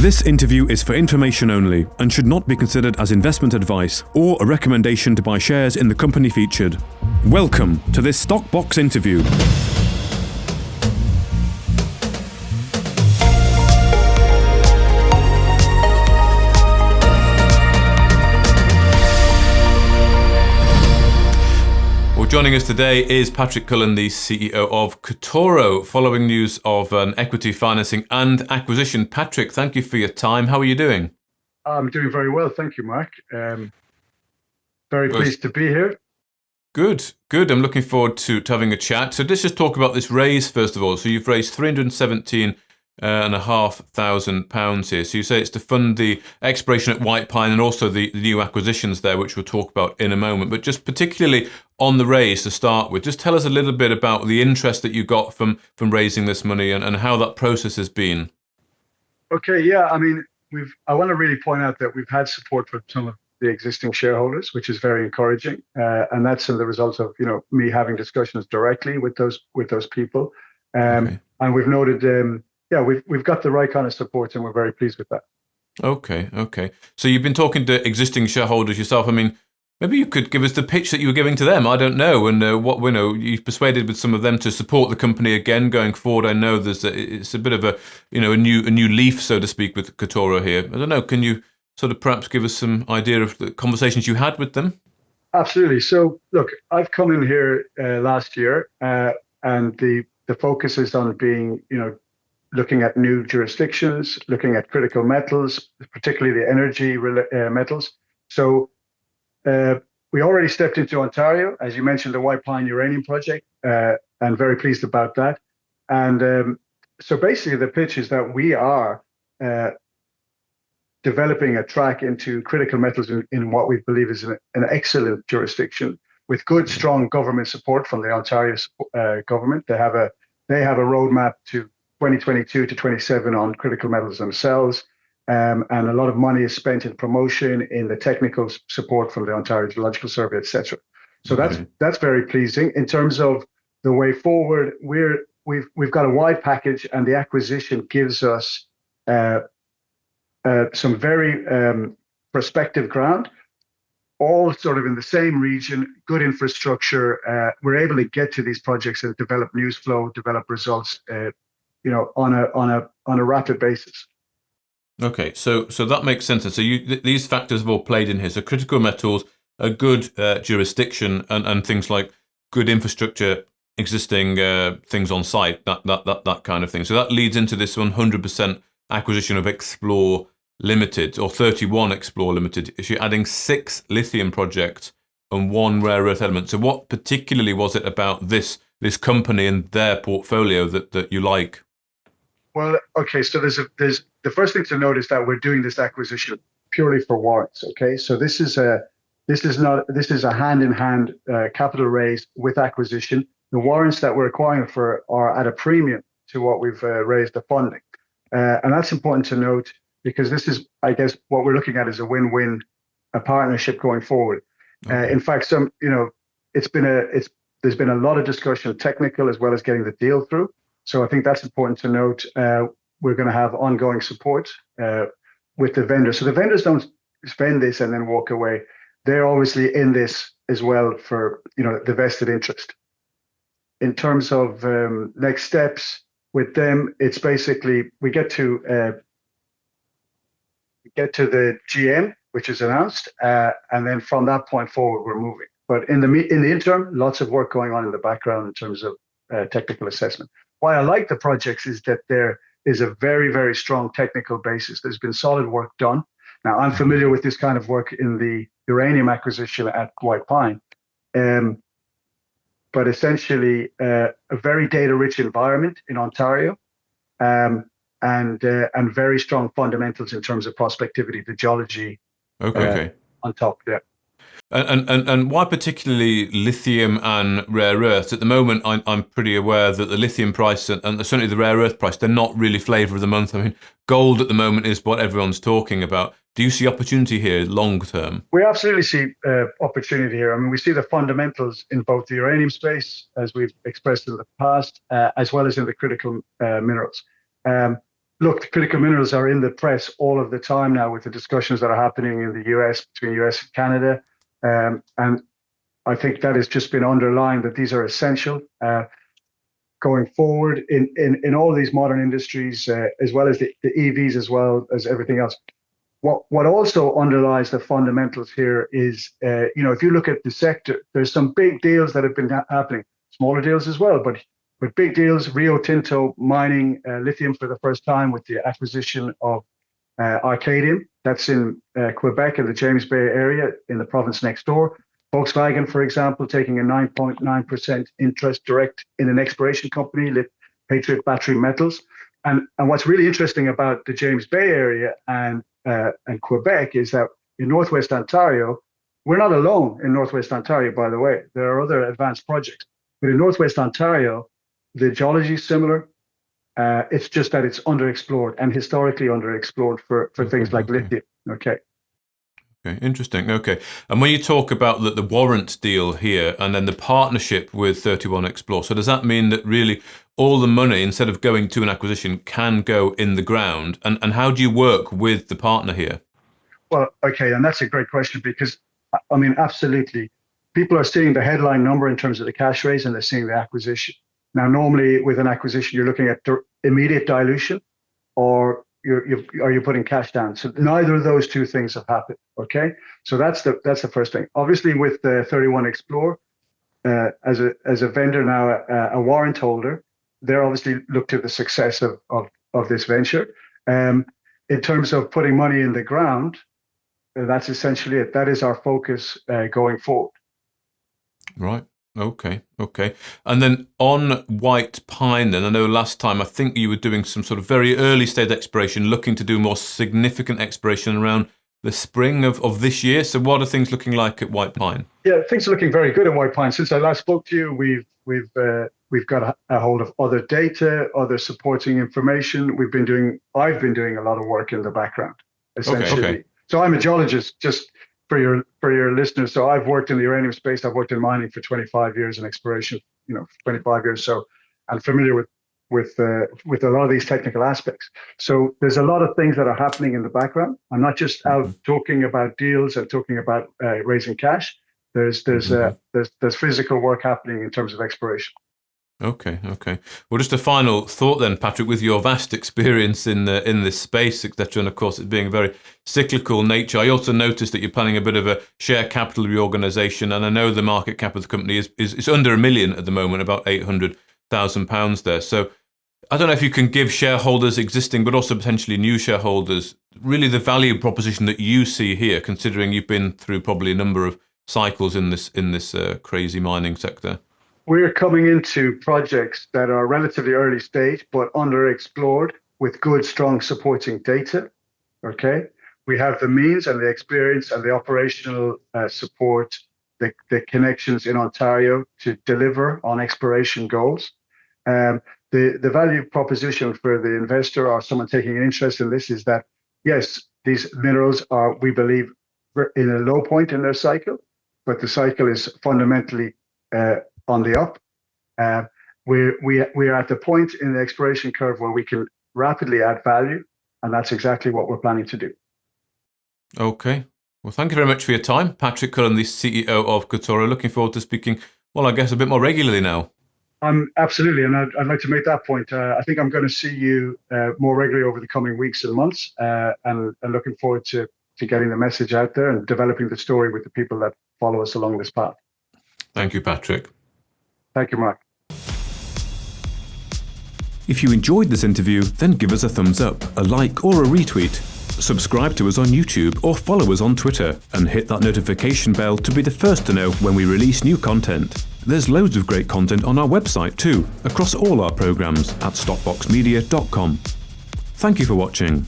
This interview is for information only and should not be considered as investment advice or a recommendation to buy shares in the company featured. Welcome to this StockBox interview. Joining us today is Patrick Cullen, the CEO of Katoro, following news of an equity financing and acquisition. Patrick, thank you for your time. How are you doing? I'm doing very well, thank you, Mark. Very pleased to be here. Good. I'm looking forward to having a chat. So let's just talk about this raise first of all. So you've raised £317,500 here. So you say it's to fund the exploration at White Pine and also the new acquisitions there, which we'll talk about in a moment. But just particularly on the raise to start with, just tell us a little bit about the interest that you got from raising this money and how that process has been. Okay, yeah, I mean, I want to really point out that we've had support from some of the existing shareholders, which is very encouraging, and that's the result of me having discussions directly with those people, and we've noted, we've got the right kind of support, and we're very pleased with that. Okay. So you've been talking to existing shareholders yourself. I mean, maybe you could give us the pitch that you were giving to them. I don't know, and you've persuaded with some of them to support the company again going forward. I know it's a bit of a new leaf, so to speak, with Katoro here. I don't know. Can you sort of perhaps give us some idea of the conversations you had with them? Absolutely. So look, I've come in here last year, and the focus is on being looking at new jurisdictions, looking at critical metals, particularly the energy metals. So we already stepped into Ontario, as you mentioned, the White Pine Uranium project, and very pleased about that. And so basically the pitch is that we are developing a track into critical metals in what we believe is an excellent jurisdiction with good, strong government support from the Ontario government. They have a roadmap to 2022 to 27 on critical metals themselves. And a lot of money is spent in promotion, in the technical support from the Ontario Geological Survey, etc. So that's very pleasing. In terms of the way forward, we've got a wide package, and the acquisition gives us some very prospective ground, all sort of in the same region, good infrastructure. We're able to get to these projects and develop news flow, develop results, on a rapid basis. Okay, so that makes sense. So these factors have all played in here. So critical metals, a good jurisdiction, and things like good infrastructure, existing things on site, that kind of thing. So that leads into this 100% acquisition of Explore Ltd, or 31 Explore Ltd. You're adding 6 lithium projects and 1 rare earth element. So what particularly was it about this company and their portfolio that you like? Well, okay, so there's the first thing to note is that we're doing this acquisition purely for warrants. Okay, so this is a hand-in-hand capital raise with acquisition. The warrants that we're acquiring for are at a premium to what we've raised the funding, and that's important to note because this is, I guess, what we're looking at is a win-win, a partnership going forward. Okay. In fact, there's been a lot of discussion, technical as well as getting the deal through. So I think that's important to note. We're going to have ongoing support with the vendors. So the vendors don't spend this and then walk away. They're obviously in this as well for the vested interest. In terms of next steps with them, it's basically we get to the GM, which is announced, and then from that point forward, we're moving. But in the interim, lots of work going on in the background in terms of technical assessment. Why I like the projects is that there is a very, very strong technical basis. There's been solid work done. Now, I'm familiar with this kind of work in the uranium acquisition at White Pine, but essentially a very data-rich environment in Ontario, and very strong fundamentals in terms of prospectivity, the geology. Okay. On top, yeah. And why particularly lithium and rare earths? At the moment, I'm pretty aware that the lithium price and certainly the rare earth price, they're not really flavour of the month. I mean, gold at the moment is what everyone's talking about. Do you see opportunity here long term? We absolutely see opportunity here. I mean, we see the fundamentals in both the uranium space, as we've expressed in the past, as well as in the critical minerals. look, critical minerals are in the press all of the time now with the discussions that are happening in the US, between US and Canada. And I think that has just been underlined that these are essential going forward in all these modern industries, as well as the EVs, as well as everything else. What also underlies the fundamentals here is, if you look at the sector, there's some big deals that have been happening, smaller deals as well, but big deals. Rio Tinto mining lithium for the first time with the acquisition of Arcadium. That's in Quebec in the James Bay area in the province next door. Volkswagen, for example, taking a 9.9% interest direct in an exploration company, Patriot Battery Metals. And what's really interesting about the James Bay area and Quebec is that in Northwest Ontario, we're not alone in Northwest Ontario, by the way. There are other advanced projects. But in Northwest Ontario, the geology is similar. It's just that it's underexplored and historically underexplored for things like lithium. Okay, interesting. Okay. And when you talk about the warrant deal here and then the partnership with 31 Explore, so does that mean that really all the money, instead of going to an acquisition, can go in the ground? And how do you work with the partner here? Well, okay, and that's a great question because, I mean, absolutely. People are seeing the headline number in terms of the cash raise and they're seeing the acquisition. Now, normally with an acquisition, you're looking at immediate dilution or you're putting cash down. So neither of those two things have happened. Okay, so that's the first thing. Obviously, with the 31 Explore as a vendor now, a warrant holder, they're obviously look to the success of this venture. In terms of putting money in the ground, that's essentially it. That is our focus going forward. Right. Okay. And then on White Pine, then I know last time I think you were doing some sort of very early stage exploration, looking to do more significant exploration around the spring of this year. So what are things looking like at White Pine? Yeah, things are looking very good at White Pine. Since I last spoke to you, we've got a hold of other data, other supporting information. I've been doing a lot of work in the background, essentially. Okay. So I'm a geologist, just for your listeners. So I've worked in the uranium space. I've worked in mining for 25 years and exploration, 25 years. So I'm familiar with a lot of these technical aspects. So there's a lot of things that are happening in the background. I'm not just out talking about deals and talking about raising cash. There's physical work happening in terms of exploration. Okay. Well, just a final thought then, Patrick, with your vast experience in this space, etc., and of course it being a very cyclical nature, I also noticed that you're planning a bit of a share capital reorganisation, and I know the market cap of the company is under $1 million at the moment, about £800,000 there. So I don't know if you can give shareholders existing, but also potentially new shareholders, really the value proposition that you see here, considering you've been through probably a number of cycles in this crazy mining sector. We're coming into projects that are relatively early stage, but underexplored with good, strong supporting data. Okay. We have the means and the experience and the operational support, the connections in Ontario to deliver on exploration goals. The value proposition for the investor or someone taking an interest in this is that, yes, these minerals are, we believe, in a low point in their cycle, but the cycle is fundamentally on the up. We are at the point in the exploration curve where we can rapidly add value, and that's exactly what we're planning to do. Okay. Well, thank you very much for your time, Patrick Cullen, the CEO of Katoro. Looking forward to speaking, well, I guess a bit more regularly now. Absolutely, and I'd like to make that point. I think I'm going to see you more regularly over the coming weeks and months, and looking forward to getting the message out there and developing the story with the people that follow us along this path. Thank you, Patrick. Thank you, Mark. If you enjoyed this interview, then give us a thumbs up, a like or a retweet. Subscribe to us on YouTube or follow us on Twitter and hit that notification bell to be the first to know when we release new content. There's loads of great content on our website too, across all our programs at stockboxmedia.com. Thank you for watching.